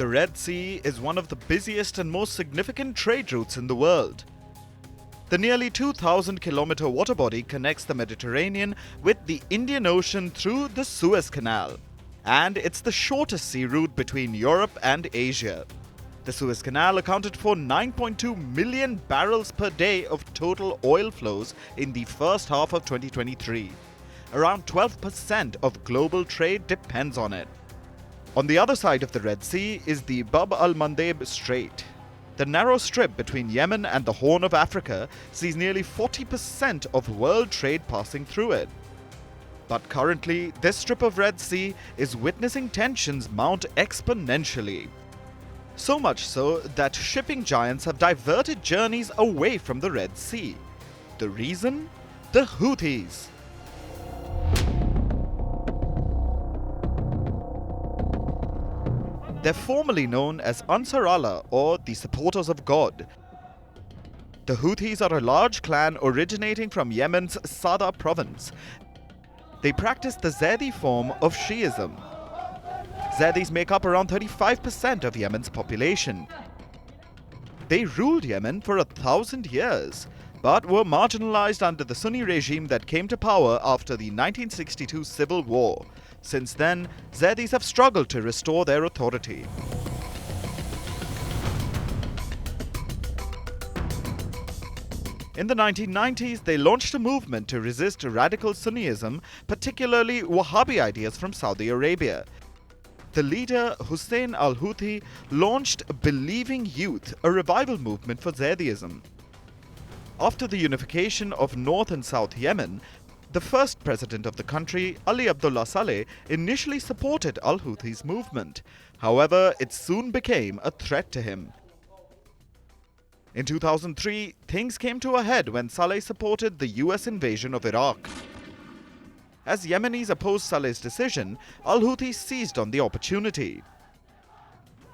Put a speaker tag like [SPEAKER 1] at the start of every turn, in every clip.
[SPEAKER 1] The Red Sea is one of the busiest and most significant trade routes in the world. The nearly 2,000-kilometer waterbody connects the Mediterranean with the Indian Ocean through the Suez Canal, and it's the shortest sea route between Europe and Asia. The Suez Canal accounted for 9.2 million barrels per day of total oil flows in the first half of 2023. Around 12% of global trade depends on it. On the other side of the Red Sea is the Bab al-Mandeb Strait. The narrow strip between Yemen and the Horn of Africa sees nearly 40% of world trade passing through it. But currently, this strip of Red Sea is witnessing tensions mount exponentially. So much so that shipping giants have diverted journeys away from the Red Sea. The reason? The Houthis. They're formally known as Ansar Allah, or the Supporters of God. The Houthis are a large clan originating from Yemen's Sada province. They practice the Zaidi form of Shiism. Zaidis make up around 35% of Yemen's population. They ruled Yemen for 1,000 years, but were marginalized under the Sunni regime that came to power after the 1962 civil war. Since then, Zaidis have struggled to restore their authority. In the 1990s, they launched a movement to resist radical Sunniism, particularly Wahhabi ideas from Saudi Arabia. The leader, Hussein al-Houthi, launched Believing Youth, a revival movement for Zaidism. After the unification of North and South Yemen, the first president of the country, Ali Abdullah Saleh, initially supported al-Houthis' movement. However, it soon became a threat to him. In 2003, things came to a head when Saleh supported the US invasion of Iraq. As Yemenis opposed Saleh's decision, al-Houthi seized on the opportunity.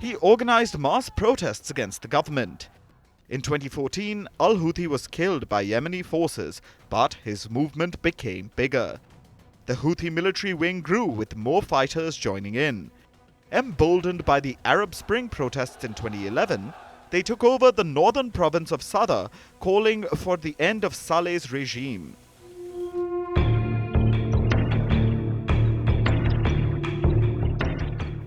[SPEAKER 1] He organized mass protests against the government. In 2014, al-Houthi was killed by Yemeni forces, but his movement became bigger. The Houthi military wing grew with more fighters joining in. Emboldened by the Arab Spring protests in 2011, they took over the northern province of Sada, calling for the end of Saleh's regime.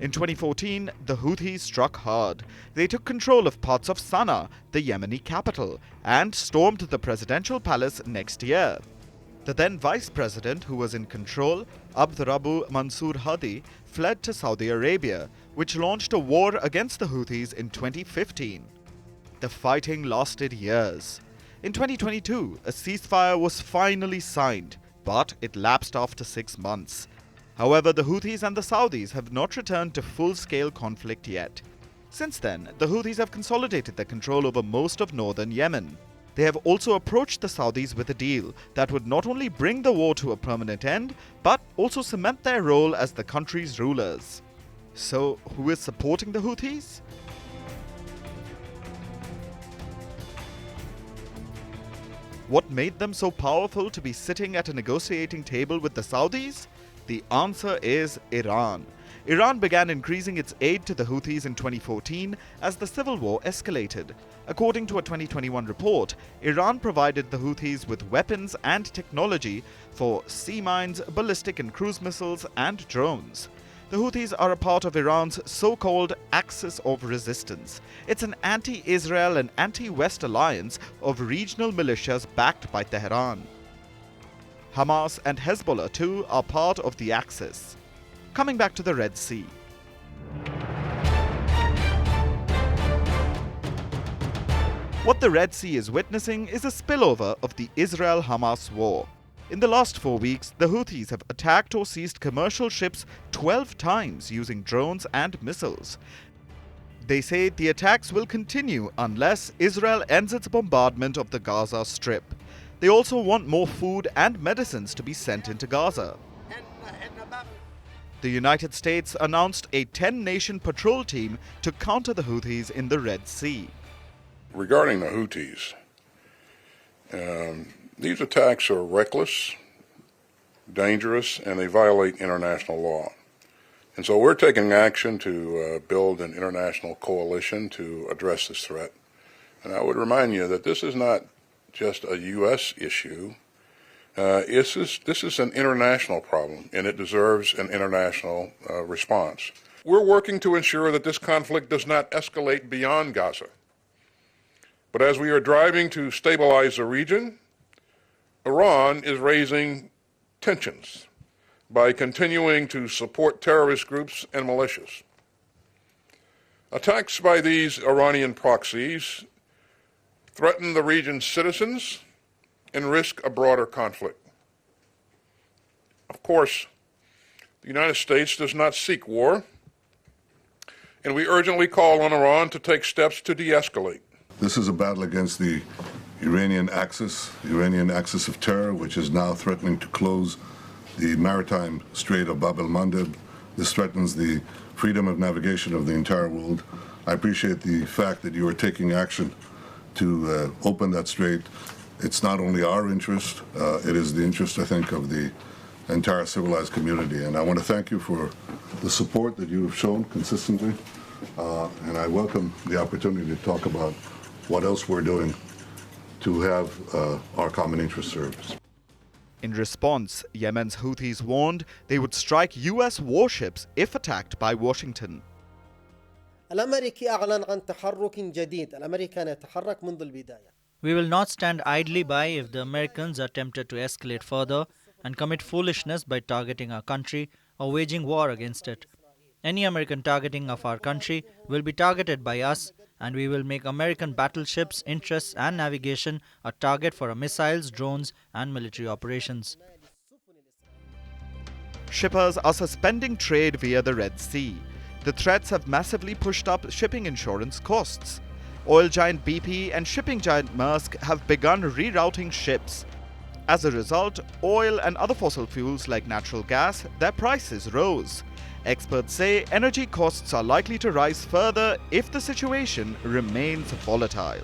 [SPEAKER 1] In 2014, the Houthis struck hard. They took control of parts of Sana'a, the Yemeni capital, and stormed the presidential palace next year. The then vice president, who was in control, Abdurrabbu Mansour Hadi, fled to Saudi Arabia, which launched a war against the Houthis in 2015. The fighting lasted years. In 2022, a ceasefire was finally signed, but it lapsed after 6 months. However, the Houthis and the Saudis have not returned to full-scale conflict yet. Since then, the Houthis have consolidated their control over most of northern Yemen. They have also approached the Saudis with a deal that would not only bring the war to a permanent end, but also cement their role as the country's rulers. So, who is supporting the Houthis? What made them so powerful to be sitting at a negotiating table with the Saudis? The answer is Iran. Iran began increasing its aid to the Houthis in 2014 as the civil war escalated. According to a 2021 report, Iran provided the Houthis with weapons and technology for sea mines, ballistic and cruise missiles, and drones. The Houthis are a part of Iran's so-called Axis of Resistance. It's an anti-Israel and anti-West alliance of regional militias backed by Tehran. Hamas and Hezbollah too are part of the Axis. Coming back to the Red Sea. What the Red Sea is witnessing is a spillover of the Israel-Hamas war. In the last 4 weeks, the Houthis have attacked or seized commercial ships 12 times using drones and missiles. They say the attacks will continue unless Israel ends its bombardment of the Gaza Strip. They also want more food and medicines to be sent into Gaza. The United States announced a 10-nation patrol team to counter the Houthis in the Red Sea.
[SPEAKER 2] Regarding the Houthis, these attacks are reckless, dangerous, and they violate international law. And so we're taking action to build an international coalition to address this threat. And I would remind you that this is not just a U.S. issue. This is an international problem, and it deserves an international response. We're working to ensure that this conflict does not escalate beyond Gaza. But as we are driving to stabilize the region, Iran is raising tensions by continuing to support terrorist groups and militias. Attacks by these Iranian proxies threaten the region's citizens and risk a broader conflict. Of course, the United States does not seek war, and we urgently call on Iran to take steps to de-escalate.
[SPEAKER 3] This is a battle against the Iranian axis of terror, which is now threatening to close the maritime Strait of Bab el-Mandeb. This threatens the freedom of navigation of the entire world. I appreciate the fact that you are taking action to open that strait. It's not only our interest, it is the interest, I think, of the entire civilized community. And I want to thank you for the support that you have shown consistently. And I welcome the opportunity to talk about what else we're doing to have our common interest served.
[SPEAKER 1] In response, Yemen's Houthis warned they would strike U.S. warships if attacked by Washington.
[SPEAKER 4] الأمريكي أعلن عن تحرك جديد. الأمريكان يتحرك منذ البداية.
[SPEAKER 5] We will not stand idly by if the Americans are tempted to escalate further and commit foolishness by targeting our country or waging war against it. Any American targeting of our country will be targeted by us, and we will make American battleships' interests and navigation a target for our missiles, drones, and military operations.
[SPEAKER 1] Shippers are suspending trade via the Red Sea. The threats have massively pushed up shipping insurance costs. Oil giant BP and shipping giant Maersk have begun rerouting ships. As a result, oil and other fossil fuels like natural gas, their prices rose. Experts say energy costs are likely to rise further if the situation remains volatile.